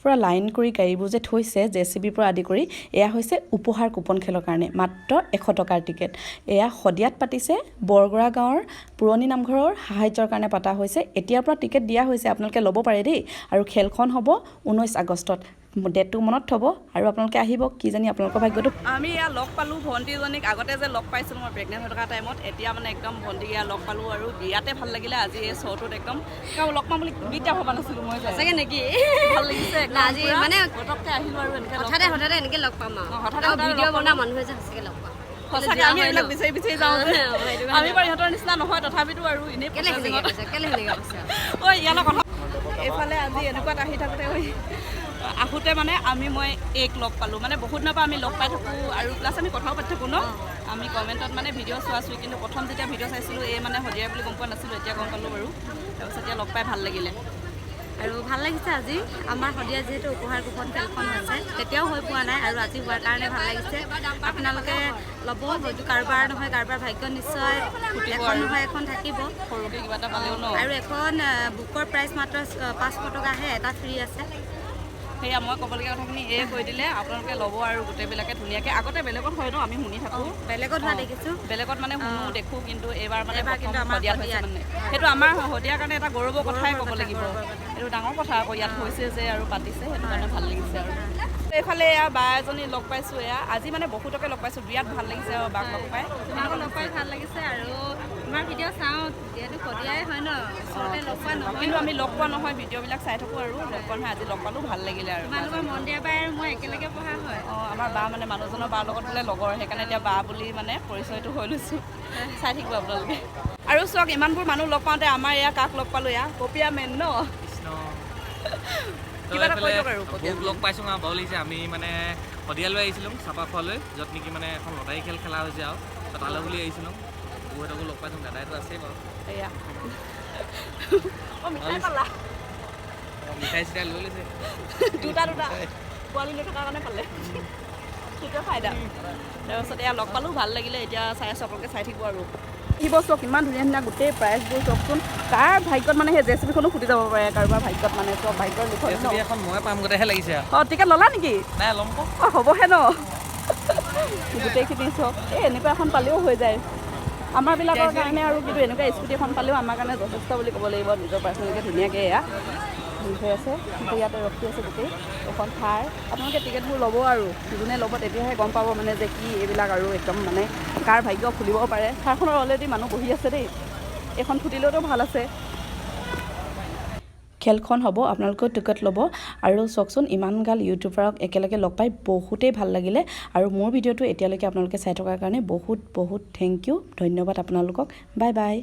পুৰা লাইন কৰি গাড়ীবোৰ যে থৈছে জেচিবিৰ পৰা আদি কৰি এয়া হৈছে উপহাৰ কুপন খেলৰ কাৰণে মাত্ৰ 100 টকাৰ টিকেট এয়া সদিয়াত পাতিছে বৰগৰা গাঁৱৰ পুৰণি নামঘৰৰ সাহায্যৰ কাৰণে পাতা হৈছে এতিয়াৰ পৰা টিকেট দিয়া হৈছে আপোনালোকে ল'ব পাৰে দেই আৰু খেলখন হ'ব 19 আগষ্টত ডেটটো মনত থব আৰু আপোনালোকে আহিব কি জানি আপোনালোকৰ ভাগ্যটো আমি ইয়া লগ পালো ভণ্টিজনীক আগতে যে লগ পাইছিলো মই প্ৰেগনেন্ট হৈ থকা টাইমত এতিয়া মানে একদম ভণ্টিক ইয়া লগ পালো আৰু বিয়াতে ভাল লাগিলে আজি এই শ্ব'টোত একদম লগ পাম বুলি বিটা ভবা নাছিলো মই সঁচাকে নেকি ভাল লাগিছে আজি মানে পটককে আহিলো আৰু এনেকে হঠাতে এনেকে লগ পাম হঠাতে ভিডিঅ' বনা মানুহে যে সঁচাকে লগ পাম সঁচাকে আমি এইবিলাক বিচাৰি যাওঁ আমি বাৰু ইহঁতৰ নিচিনা নহয় তথাপিতো আৰু এনেই কেলে কৈছে ঐ ইয়াৰ কথা এইফালে আজি এনেকুৱাত আহি থাকোঁতে আহোঁতে মানে মই এক লগ পালোঁ মানে বহুত দিনৰ পৰা আমি লগ পাই থাকোঁ আৰু প্লাছ আমি কথাও পাতি থাকোঁ ন আমি কমেণ্টত মানে ভিডিঅ' চোৱাছোঁ কিন্তু প্ৰথম যেতিয়া ভিডিঅ' চাইছিলোঁ এই মানে শদিয়াৰ বুলি গম পোৱা নাছিলোঁ এতিয়া গম পালোঁ বাৰু তাৰপিছত এতিয়া লগ পাই ভাল লাগিলে আৰু ভাল লাগিছে আজি আমাৰ শদিয়া যিহেতু উপহাৰ কুপন খেলখন হৈছে তেতিয়াও হৈ পোৱা নাই আৰু আজি হোৱাৰ কাৰণে ভাল লাগিছে আপোনালোকে ল'ব হয়তো কাৰোবাৰ নহয় কাৰোবাৰ ভাগ্য নিশ্চয় এখন নহয় এখন থাকিব সৰুকৈ কিবা এটা পালেও ন আৰু এখন বুকৰ প্ৰাইচ মাত্ৰ 500 টকাহে এটা ফ্ৰী আছে সেয়া মই ক'বলগীয়া কথাখিনি কৈ দিলে আপোনালোকে ল'ব আৰু গোটেইবিলাকে ধুনীয়াকৈ আগতে বেলেগত হয় ন আমি শুনি থাকোঁ বেলেগত হোৱা দেখিছোঁ বেলেগত মানে শুনো দেখোঁ কিন্তু এইবাৰ মানে কিন্তু আমাৰ শদিয়াত হৈছে মানে সেইটো আমাৰ শদিয়াৰ কাৰণে এটা গৌৰৱৰ কথাই ক'ব লাগিব এইটো ডাঙৰ কথা আকৌ ইয়াত হৈছে যে আৰু পাতিছে সেইটো কাৰণে ভাল লাগিছে আৰু এইফালে এয়া বা এজনী লগ পাইছোঁ এয়া আজি মানে বহুতকে লগ পাইছোঁ বিৰাট ভাল লাগিছে আৰু বাক লগ পাই তোমালোকক লগ পাই ভাল লাগিছে আৰু আমাৰ ভিডিঅ' চাওঁ যিহেতু শদিয়াই হয় ন ওচৰতে লগ পোৱা নহয় কিন্তু আমি লগ পোৱা নহয় ভিডিঅ'বিলাক চাই থাকোঁ আৰু লগ পোৱা নহয় আজি লগ পালোঁ ভাল লাগিলে আৰু তোমালোকৰ মন্দিৰ বাই আৰু মই একেলগে পঢ়া হয় আমাৰ বা মানে মানুহজনৰ বাৰ লগত বোলে লগৰ সেইকাৰণে এতিয়া বা বুলি মানে পৰিচয়টো হৈ লৈছোঁ চাই থাকিব আপোনালোকে আৰু চাওক ইমানবোৰ মানুহ লগ পাওঁতে আমাৰ এয়া কাক লগ পালোঁ এয়া কপিয়া মেন ন কিবা এটা কৈ দিয়ক আৰু লগ পাইছোঁ আৰু ভাল লাগিছে আমি মানে শদিয়ালৈ আহিছিলোঁ চাপাখোৱালৈ য'ত নেকি মানে এখন লটাৰী খেল খেলা হৈছে আৰু তালৈ বুলি আহিছিলোঁ বহুতকো লগ পাইছোঁ দাদাইতো আছেই বাৰু এয়া মিঠাই পালা মিঠাই চিঠাই লৈ লৈছে দুটা পোৱালি লৈ থকাৰ কাৰণে পালে সেইটোৱে ফাইদা তাৰপিছত এয়া লগ পালোঁ ভাল লাগিলে এতিয়া চাই আছোঁ আপোনালোকে চাই থাকিব আৰু আহিব চাওক ইমান ধুনীয়া ধুনীয়া গোটেই প্ৰাইজবোৰ চাওকচোন কাৰ ভাগ্যত মানে সেই জেচিবিখনো ফুটি যাব পাৰে কাৰোবাৰ ভাগ্যত মানে চব ভাগ্যৰ লিখন এখন মই পাম গোটেইহে লাগিছে টিকেট ল'লা নেকি নাই ল'ম হ'বহে ন গোটেইখিনি চাওক এনেকুৱা এখন পালেও হৈ যায় আমাৰবিলাকৰ কাৰণে আৰু কিন্তু এনেকুৱা স্কুটি এখন পালেও আমাৰ কাৰণে যথেষ্ট বুলি ক'ব লাগিব নিজৰ পাৰ্চনেলকৈ ধুনীয়াকৈ এয়া হৈ আছে ইয়াতে ৰখি আছে গোটেই এখন ঠাই আপোনালোকে টিকেটবোৰ ল'ব আৰু যোনে ল'ব তেতিয়াহে গম পাব মানে যে কি এইবিলাক আৰু একদম মানে কাৰ ভাগ্য ফুলিব পাৰে ঠাইখনৰ অলৰেডি মানুহ বহি আছে দেই এখন ফুটিলেওতো ভাল আছে খেলখন হ'ব আপোনালোকেও টিকেট ল'ব আৰু চাওকচোন ইমানগাল ইউটিউবাৰক একেলগে লগ পাই বহুতেই ভাল লাগিলে আৰু মোৰ ভিডিঅ'টো এতিয়ালৈকে আপোনালোকে চাই থকাৰ কাৰণে বহুত বহুত থেংক ইউ ধন্যবাদ আপোনালোকক বাই বাই